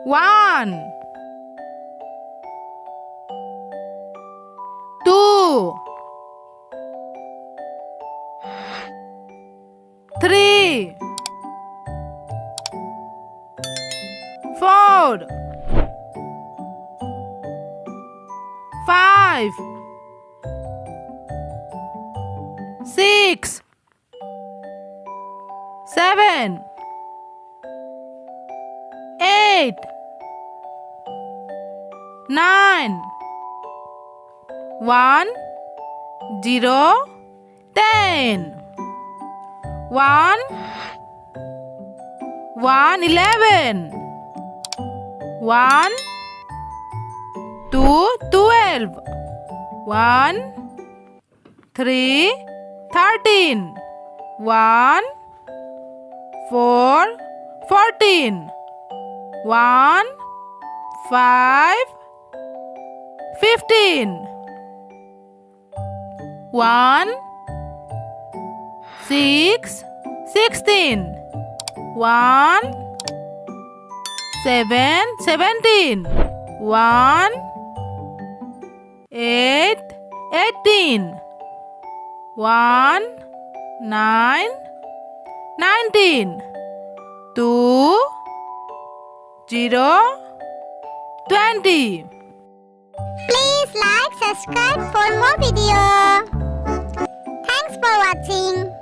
1 2 3 4 5 6 7 8 9 1 0 10 1 1 11 1 2 12 1 3 13 1 4 14 1 5 15 1 6 16 1 7 17 1 8 18 1 9 19 2 0 20 Please like, subscribe for more video. Thanks for watching.